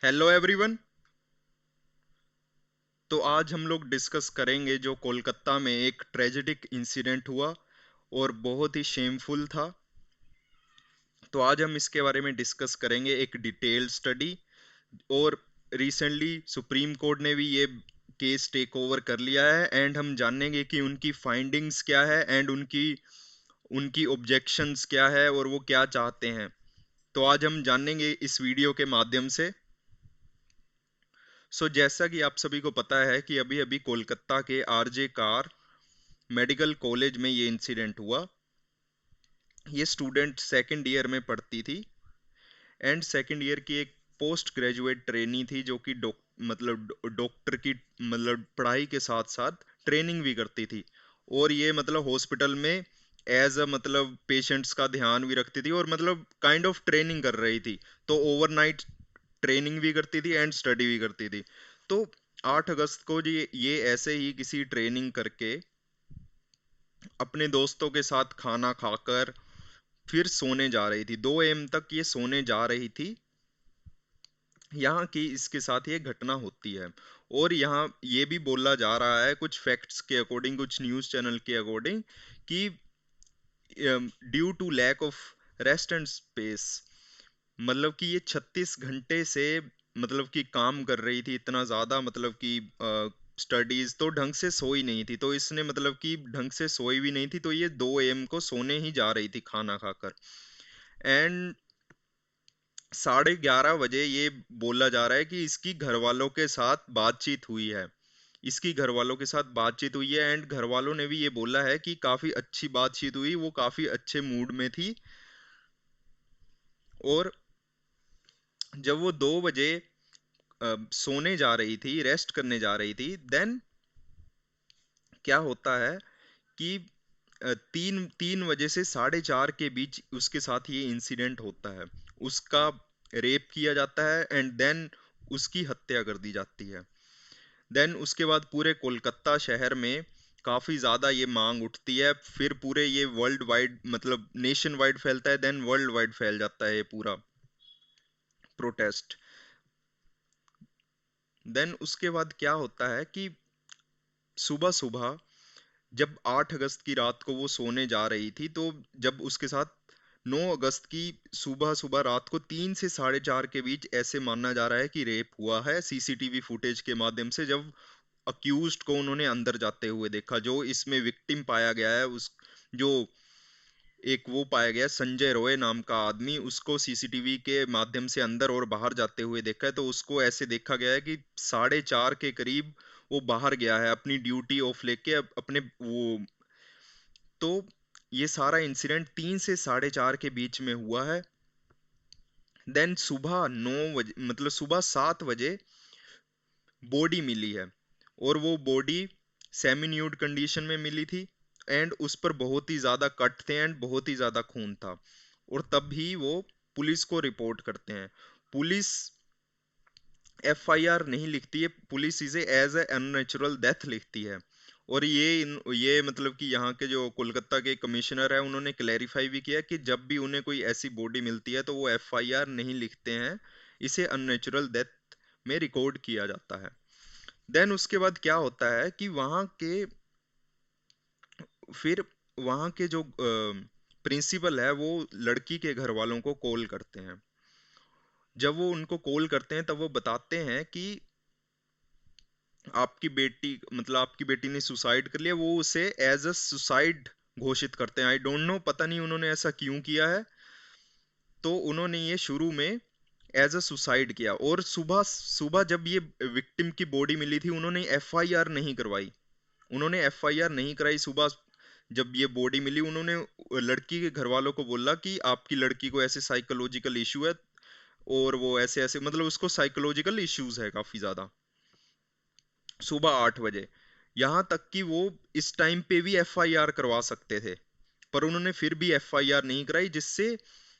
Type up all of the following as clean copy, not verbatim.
Hello everyone. तो आज हम लोग डिस्कस करेंगे जो कोलकाता में एक ट्रेजेडिक इंसिडेंट हुआ और बहुत ही शेमफुल था। तो आज हम इसके बारे में डिस्कस करेंगे एक डिटेल स्टडी। और रिसेंटली सुप्रीम कोर्ट ने भी ये केस टेक ओवर कर लिया है एंड हम जानेंगे कि उनकी फाइंडिंग्स क्या है एंड उनकी उनकी ऑब्जेक्शंस क्या है और वो क्या चाहते हैं। तो आज हम जानेंगे इस वीडियो के माध्यम से। जैसा कि आप सभी को पता है कि अभी अभी कोलकाता के आरजे कार मेडिकल कॉलेज में ये इंसिडेंट हुआ। ये स्टूडेंट सेकंड ईयर में पढ़ती थी एंड सेकंड ईयर की एक पोस्ट ग्रेजुएट ट्रेनी थी जो कि डॉक्टर की पढ़ाई के साथ साथ ट्रेनिंग भी करती थी। और ये हॉस्पिटल में एज अ पेशेंट्स का ध्यान भी रखती थी और काइंड ऑफ ट्रेनिंग कर रही थी। तो ओवरनाइट ट्रेनिंग भी करती थी एंड स्टडी भी करती थी। तो 8 अगस्त को ये ऐसे ही किसी ट्रेनिंग करके अपने दोस्तों के साथ खाना खाकर फिर सोने जा रही थी। 2 AM तक ये सोने जा रही थी। यहाँ की इसके साथ ये घटना होती है। और यहाँ ये भी बोला जा रहा है कुछ फैक्ट्स के अकॉर्डिंग, कुछ न्यूज़ चैनल के अकॉर्डिंग, कि due to lack of rest and space, कि ये 36 घंटे से कि काम कर रही थी इतना ज्यादा, कि स्टडीज तो ढंग से सोई नहीं थी। तो इसने कि ढंग से सोई भी नहीं थी, तो ये 2 AM को सोने ही जा रही थी खाना खाकर। एंड 11:30 बजे ये बोला जा रहा है कि इसकी घर वालों के साथ बातचीत हुई है। इसकी घर वालों के साथ बातचीत हुई है एंड घर वालों ने भी ये बोला है कि काफी अच्छी बातचीत हुई, वो काफी अच्छे मूड में थी। और जब वो 2 बजे सोने जा रही थी, रेस्ट करने जा रही थी, देन क्या होता है कि 3 बजे से 4:30 के बीच उसके साथ ये इंसिडेंट होता है। उसका रेप किया जाता है एंड देन उसकी हत्या कर दी जाती है। देन उसके बाद पूरे कोलकाता शहर में काफी ज्यादा ये मांग उठती है। फिर पूरे ये वर्ल्ड वाइड, नेशन वाइड फैलता है, देन वर्ल्ड वाइड फैल जाता है ये पूरा प्रोटेस्ट। देन उसके बाद क्या होता है कि सुबह सुबह जब 8 अगस्त की रात को वो सोने जा रही थी, तो जब उसके साथ 9 अगस्त की सुबह सुबह रात को 3 से 4:30 के बीच ऐसे माना जा रहा है कि रेप हुआ है, सीसीटीवी फुटेज के माध्यम से। जब अक्यूज्ड को उन्होंने अंदर जाते हुए देखा, जो इसमें विक्टिम पाया गया है, उस जो एक वो पाया गया संजय रॉय नाम का आदमी, उसको सीसीटीवी के माध्यम से अंदर और बाहर जाते हुए देखा है। तो उसको ऐसे देखा गया है कि 4:30 के करीब वो बाहर गया है अपनी ड्यूटी ऑफ लेके, अपने वो। तो ये सारा इंसिडेंट 3 से 4:30 के बीच में हुआ है। देन सुबह 9 बजे, सुबह 7 बजे बॉडी मिली है। और वो बॉडी सेमी न्यूड कंडीशन में मिली थी एंड उस पर बहुत ही ज्यादा कट थे एंड बहुत ही ज्यादा खून था। और तब भी वो पुलिस को रिपोर्ट करते हैं। पुलिस एफआईआर नहीं लिखती है, पुलिस इसे एज ए अननेचुरल डेथ लिखती है। और ये कि यहाँ के जो कोलकाता के कमिश्नर है, उन्होंने क्लैरिफाई भी किया कि जब भी उन्हें कोई ऐसी बॉडी मिलती है तो वो एफआईआर नहीं लिखते हैं, इसे अननेचुरल डेथ में रिकॉर्ड किया जाता है। देन उसके बाद क्या होता है कि फिर वहाँ के जो प्रिंसिपल है, वो लड़की के घर वालों को कॉल करते हैं। जब वो उनको कॉल करते हैं तब वो बताते हैं कि आपकी बेटी ने सुसाइड कर लिया। वो उसे एज अ सुसाइड घोषित करते हैं। आई डोंट नो, पता नहीं उन्होंने ऐसा क्यों किया है। तो उन्होंने ये शुरू में एज अ सुसाइड किया। और सुबह सुबह जब ये विक्टिम की बॉडी मिली थी, उन्होंने एफआईआर नहीं करवाई। उन्होंने एफआईआर नहीं कराई सुबह। जब ये बॉडी मिली, उन्होंने लड़की के घर वालों को बोला कि आपकी लड़की को ऐसे साइकोलॉजिकल इशू है और वो ऐसे ऐसे, उसको साइकोलॉजिकल इश्यूज है काफी ज्यादा। सुबह 8 बजे, यहाँ तक कि वो इस टाइम पे भी एफआईआर करवा सकते थे, पर उन्होंने फिर भी एफआईआर नहीं कराई। जिससे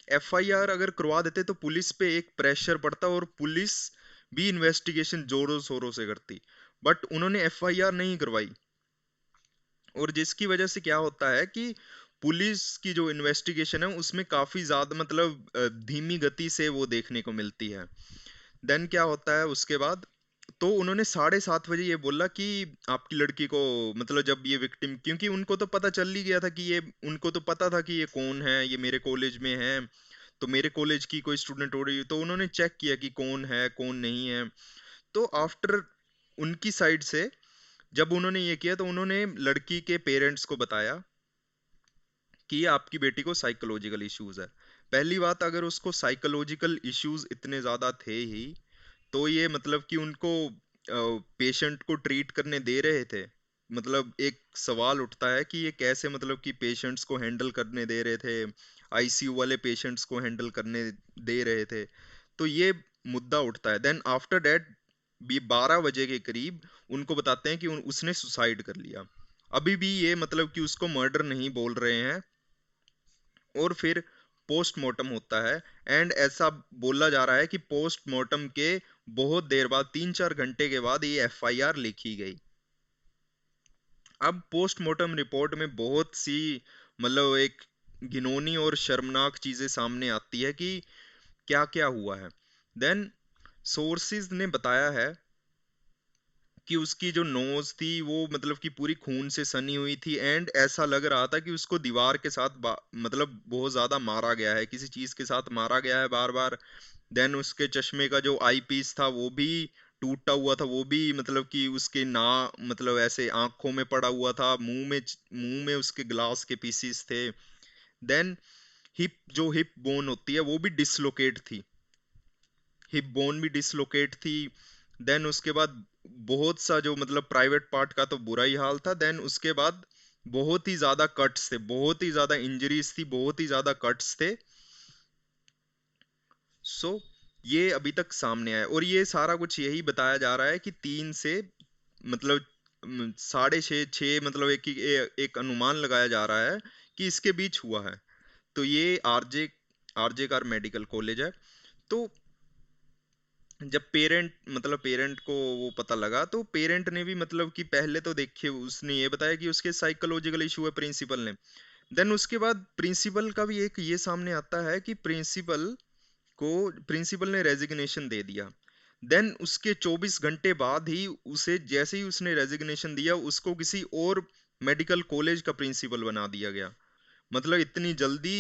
एफआईआर अगर करवा देते तो पुलिस पे एक प्रेशर पड़ता और पुलिस भी इन्वेस्टिगेशन जोरों शोरों से करती। बट उन्होंने एफआईआर नहीं करवाई। और जिसकी वजह से क्या होता है कि पुलिस की जो इन्वेस्टिगेशन है उसमें काफी ज्यादा धीमी गति से वो देखने को मिलती है। देन क्या होता है उसके बाद, तो उन्होंने 7:30 बजे ये बोला कि आपकी लड़की को, मतलब जब ये विक्टिम, क्योंकि उनको तो पता चल ही गया था कि ये, उनको तो पता था कि ये कौन है, ये मेरे कॉलेज में है, तो मेरे कॉलेज की कोई स्टूडेंट हो रही है, तो उन्होंने चेक किया कि कौन है कौन नहीं है। तो आफ्टर उनकी साइड से जब उन्होंने ये किया, तो उन्होंने लड़की के पेरेंट्स को बताया कि आपकी बेटी को साइकोलॉजिकल इश्यूज है। पहली बात, अगर उसको साइकोलॉजिकल इश्यूज इतने ज्यादा थे ही, तो ये मतलब कि उनको पेशेंट को ट्रीट करने दे रहे थे। मतलब एक सवाल उठता है कि ये कैसे, मतलब कि पेशेंट्स को हैंडल करने दे रहे थे, आईसीयू वाले पेशेंट्स को हैंडल करने दे रहे थे, तो ये मुद्दा उठता है। देन आफ्टर दैट भी 12 बजे के करीब उनको बताते हैं कि उसने सुसाइड कर लिया। अभी भी ये मतलब कि उसको मर्डर नहीं बोल रहे हैं। और फिर पोस्टमार्टम होता है, एंड ऐसा बोला जा रहा है कि पोस्टमार्टम के बहुत देर बाद, 3-4 घंटे के बाद, ये एफआईआर लिखी गई। अब पोस्टमार्टम रिपोर्ट में बहुत सी, मतलब एक घिनौनी और शर्मनाक चीजें सामने आती है कि क्या क्या हुआ है। देन सोर्सेज ने बताया है कि उसकी जो नोज थी वो मतलब कि पूरी खून से सनी हुई थी, एंड ऐसा लग रहा था कि उसको दीवार के साथ मतलब बहुत ज्यादा मारा गया है, किसी चीज के साथ मारा गया है बार बार। देन उसके चश्मे का जो आई पीस था वो भी टूटा हुआ था, वो भी मतलब कि उसके ना, मतलब ऐसे आंखों में पड़ा हुआ था, मुंह में उसके ग्लास के पीसीस थे। देन जो हिप बोन होती है वो भी डिसलोकेट थी, हिप बोन भी डिसलोकेट थी। देन उसके बाद बहुत सा जो मतलब प्राइवेट पार्ट का तो बुरा ही हाल था। देन उसके बाद बहुत ही ज्यादा कट्स थे, बहुत ही ज्यादा इंजरीज थी, बहुत ही ज्यादा कट्स थे। सो ये अभी तक सामने आया, और ये सारा कुछ यही बताया जा रहा है कि 3 से, मतलब 6:30 6, मतलब एक अनुमान लगाया जा रहा है कि इसके बीच हुआ है। तो ये आरजे कार मेडिकल कॉलेज है। तो जब पेरेंट को वो पता लगा, तो पेरेंट ने भी मतलब कि पहले तो देखिए उसने ये बताया कि उसके साइकोलॉजिकल इशू है प्रिंसिपल ने। देन उसके बाद प्रिंसिपल का भी एक ये सामने आता है कि प्रिंसिपल ने रेजिग्नेशन दे दिया। देन उसके 24 घंटे बाद ही उसे, जैसे ही उसने रेजिग्नेशन दिया, उसको किसी और मेडिकल कॉलेज का प्रिंसिपल बना दिया गया। मतलब इतनी जल्दी,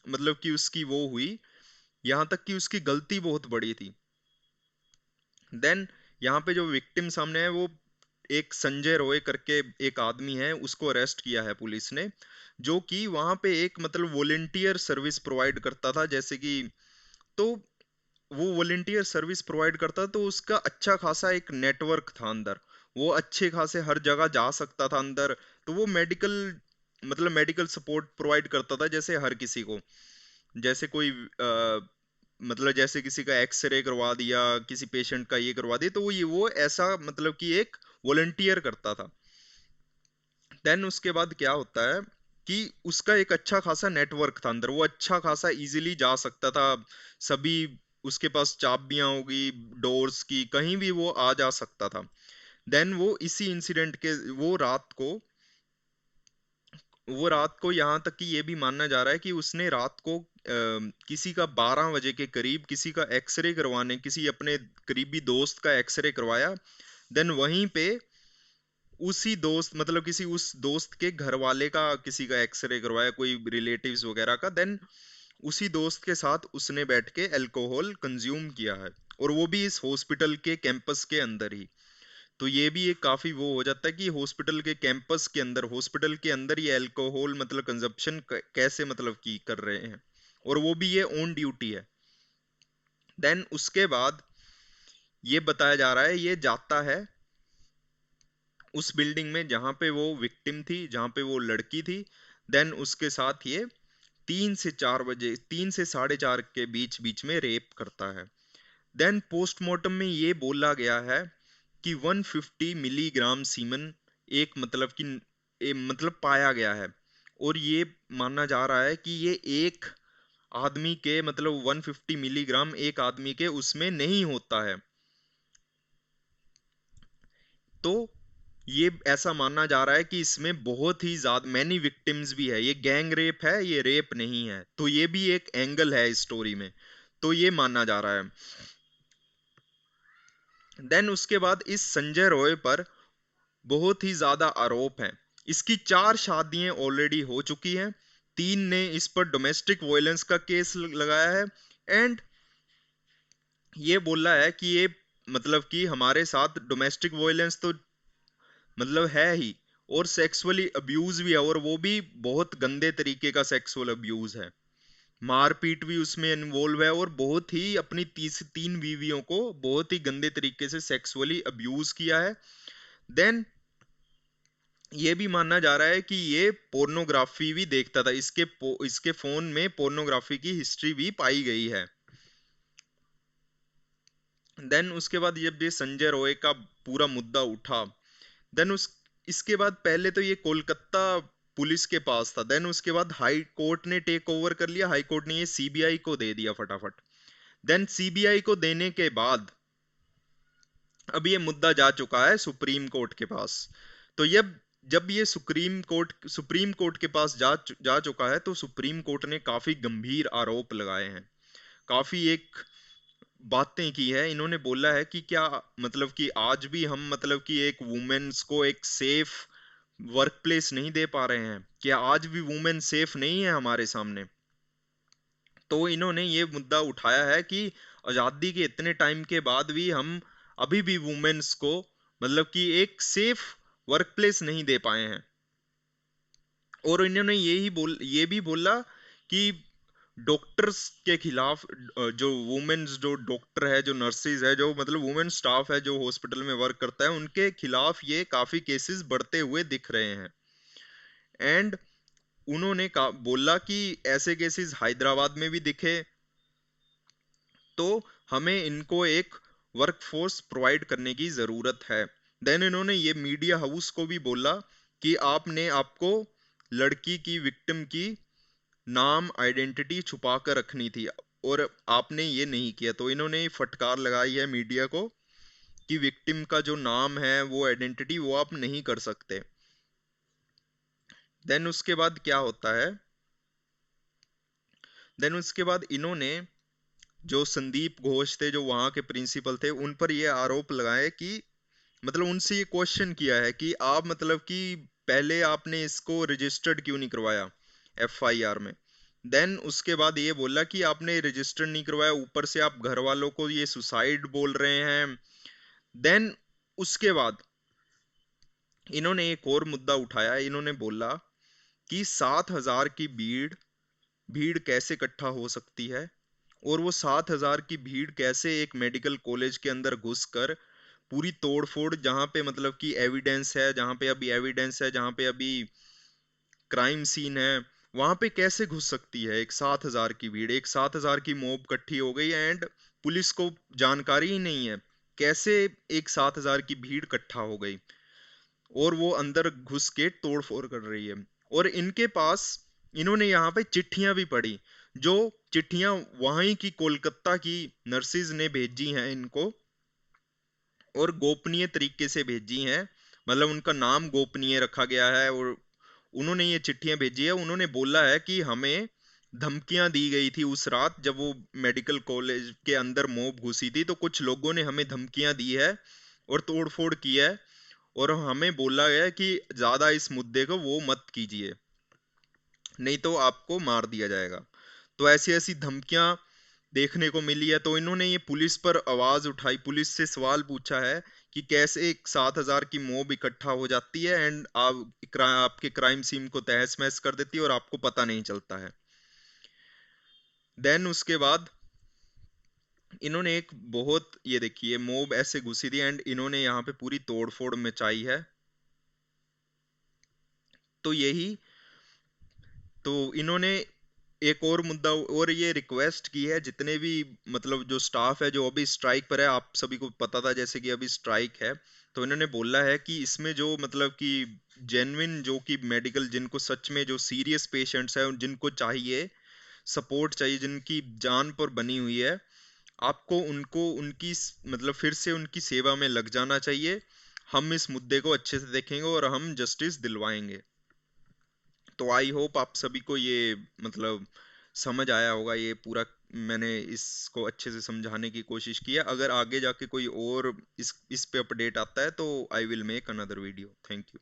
मतलब कि उसकी वो हुई, यहाँ तक कि उसकी गलती बहुत बड़ी थी। देन यहाँ पे जो विक्टिम सामने है, वो एक संजय रॉय करके एक आदमी है, उसको अरेस्ट किया है पुलिस ने, जो कि वहां पे एक मतलब वॉलेंटियर सर्विस प्रोवाइड करता था, जैसे कि, तो वो वॉलेंटियर सर्विस प्रोवाइड करता, तो उसका अच्छा खासा एक नेटवर्क था अंदर, वो अच्छे खासे हर जगह जा सकता था अंदर। तो वो मतलब मेडिकल सपोर्ट प्रोवाइड करता था, जैसे हर किसी को, जैसे कोई मतलब जैसे किसी का एक्सरे करवा दिया, किसी पेशेंट का ये करवा दिया, तो वो ऐसा मतलब कि एक वॉलंटियर करता था। देन उसके बाद क्या होता है कि उसका एक अच्छा खासा नेटवर्क था अंदर, वो अच्छा खासा इजीली जा सकता था, सभी, उसके पास चाबियां होगी डोर्स की, कहीं भी वो आ जा सकता था। देन वो इसी इंसिडेंट के, वो रात को यहाँ तक कि ये भी माना जा रहा है कि उसने रात को किसी का 12 बजे के करीब किसी का एक्सरे करवाने, किसी अपने करीबी दोस्त का एक्सरे करवाया। देन वहीं पे उसी दोस्त, मतलब किसी उस दोस्त के घर वाले का किसी का एक्सरे करवाया, कोई रिलेटिव्स वगैरह का। देन उसी दोस्त के साथ उसने बैठ के अल्कोहल कंज्यूम किया है, और वो भी इस हॉस्पिटल के कैंपस के अंदर ही। तो ये भी एक काफी वो हो जाता है कि हॉस्पिटल के कैंपस के अंदर, हॉस्पिटल के अंदर ये अल्कोहल मतलब कंजप्शन कैसे मतलब की कर रहे हैं, और वो भी ये ऑन ड्यूटी है। देन उसके बाद ये बताया जा रहा है, ये जाता है उस बिल्डिंग में जहां पे वो विक्टिम थी, जहां पे वो लड़की थी। देन उसके साथ ये 3 से 4 बजे, 3 से 4:30 के बीच बीच में रेप करता है। देन पोस्टमार्टम में ये बोला गया है कि 150 मिलीग्राम सीमन, एक मतलब कि मतलब पाया गया है। और ये माना जा रहा है कि ये एक आदमी के, मतलब 150 मिलीग्राम एक आदमी के उसमें नहीं होता है। तो ये ऐसा माना जा रहा है कि इसमें बहुत ही ज्यादा मैनी विक्टिम्स भी है, ये गैंग रेप है, ये रेप नहीं है। तो ये भी एक एंगल है इस स्टोरी में, तो ये माना जा रहा है। देन उसके बाद इस संजय रॉय पर बहुत ही ज्यादा आरोप हैं। इसकी 4 शादियां ऑलरेडी हो चुकी हैं, 3 ने इस पर डोमेस्टिक वायलेंस का केस लगाया है, एंड ये बोला है कि ये मतलब कि हमारे साथ डोमेस्टिक वायलेंस तो मतलब है ही, और सेक्सुअली अब्यूज भी है, और वो भी बहुत गंदे तरीके का सेक्सुअल अब्यूज है। मारपीट भी उसमें इन्वॉल्व है, और बहुत ही अपनी 3 बीवियों को बहुत ही गंदे तरीके से सेक्सुअली अब्यूज किया है। देन ये भी माना जा रहा है कि ये पोर्नोग्राफी भी देखता था, इसके फोन में पोर्नोग्राफी की हिस्ट्री भी पाई गई है। देन उसके बाद जब ये संजय रॉय का पूरा मुद्दा उठा, देन उस इसके बाद पहले तो ये कोलकाता पुलिस के पास था, देन उसके बाद हाई कोर्ट ने टेक ओवर कर लिया, हाई कोर्ट ने ये सीबीआई को दे दिया फटाफट। देन सीबीआई को देने के बाद अब ये मुद्दा जा चुका है सुप्रीम कोर्ट के पास। तो ये जब ये सुप्रीम कोर्ट के पास जा चुका है, तो सुप्रीम कोर्ट ने काफी गंभीर आरोप लगाए हैं, काफी एक बातें की है। इन्होंने बोला है कि क्या मतलब कि आज भी हम मतलब कि एक वुमेन्स को एक सेफ वर्क प्लेस नहीं दे पा रहे हैं, क्या आज भी वुमेन सेफ नहीं है हमारे सामने। तो इन्होंने ये मुद्दा उठाया है कि आजादी के इतने टाइम के बाद भी हम अभी भी वुमेन्स को मतलब कि एक सेफ वर्क प्लेस नहीं दे पाए हैं। और इन्होंने ये भी बोला कि डॉक्टर्स के खिलाफ जो वुमेन्स जो डॉक्टर है, जो नर्सेज है, जो मतलब वुमेन स्टाफ है जो हॉस्पिटल में वर्क करता है, उनके खिलाफ ये काफी केसेस बढ़ते हुए दिख रहे हैं। एंड उन्होंने बोला कि ऐसे केसेस हैदराबाद में भी दिखे, तो हमें इनको एक वर्कफोर्स प्रोवाइड करने की जरूरत है। देन इन्होंने ये मीडिया हाउस को भी बोला कि आपको लड़की की विक्टिम की नाम आइडेंटिटी छुपा कर रखनी थी, और आपने ये नहीं किया। तो इन्होंने फटकार लगाई है मीडिया को कि विक्टिम का जो नाम है, वो आइडेंटिटी वो आप नहीं कर सकते। देन उसके बाद क्या होता है, देन उसके बाद इन्होंने जो संदीप घोष थे, जो वहां के प्रिंसिपल थे, उन पर ये आरोप लगाए कि मतलब उनसे ये क्वेश्चन किया है कि आप मतलब कि पहले आपने इसको रजिस्टर्ड क्यों नहीं करवाया एफआईआर में। देन उसके बाद ये बोला कि आपने रजिस्टर नहीं करवाया, ऊपर से आप घर वालों को ये सुसाइड बोल रहे हैं। देन उसके बाद इन्होंने एक और मुद्दा उठाया, इन्होंने बोला कि 7,000 की भीड़ भीड़ कैसे इकट्ठा हो सकती है, और वो 7,000 की भीड़ कैसे एक मेडिकल कॉलेज के अंदर घुसकर पूरी तोड़फोड़, जहां पे मतलब कि एविडेंस है, जहां पे अभी क्राइम सीन है, वहां पे कैसे घुस सकती है एक 7,000 की भीड़, एक 7,000 की मॉब इकट्ठी हो गई, एंड पुलिस को जानकारी ही नहीं है कैसे एक 7,000 की भीड़ इकट्ठा हो गई, और वो अंदर घुस के तोड़फोड़ कर रही है। और इनके पास इन्होंने यहाँ पे चिट्ठियां भी पढ़ी, जो चिट्ठियां वहीं की कोलकाता की नर्सिस ने भेजी हैं इनको, और गोपनीय तरीके से भेजी हैं, मतलब उनका नाम गोपनीय रखा गया है, और उन्होंने ये चिट्ठियां भेजी है। उन्होंने बोला है कि हमें धमकियां दी गई थी उस रात जब वो मेडिकल कॉलेज के अंदर मॉब घुसी थी, तो कुछ लोगों ने हमें धमकियां दी है और तोड़फोड़ की है, और हमें बोला गया है कि ज्यादा इस मुद्दे को वो मत कीजिए, नहीं तो आपको मार दिया जाएगा। तो ऐसी ऐसी धमकियां देखने को मिली है। तो इन्होंने ये पुलिस पर आवाज उठाई, पुलिस से सवाल पूछा है कि कैसे एक 7,000 की मॉब इकट्ठा हो जाती है, एंड आपके क्राइम सीन को तहस महस कर देती है और आपको पता नहीं चलता है। देन उसके बाद इन्होंने एक बहुत, ये देखिए मॉब ऐसे घुसी थी, एंड इन्होंने यहाँ पे पूरी तोड़फोड़ मचाई है। तो यही, तो इन्होंने एक और मुद्दा और ये रिक्वेस्ट की है, जितने भी मतलब जो स्टाफ है जो अभी स्ट्राइक पर है, आप सभी को पता था जैसे कि अभी स्ट्राइक है, तो इन्होंने बोला है कि इसमें जो मतलब कि जेन्युइन जो कि मेडिकल, जिनको सच में जो सीरियस पेशेंट्स है, जिनको चाहिए सपोर्ट चाहिए, जिनकी जान पर बनी हुई है, आपको उनको उनकी मतलब फिर से उनकी सेवा में लग जाना चाहिए। हम इस मुद्दे को अच्छे से देखेंगे और हम जस्टिस दिलवाएंगे। तो आई होप आप सभी को ये मतलब समझ आया होगा ये पूरा मैंने इसको अच्छे से समझाने की कोशिश की है। अगर आगे जाके कोई और इस पे अपडेट आता है तो I will make another video. Thank you.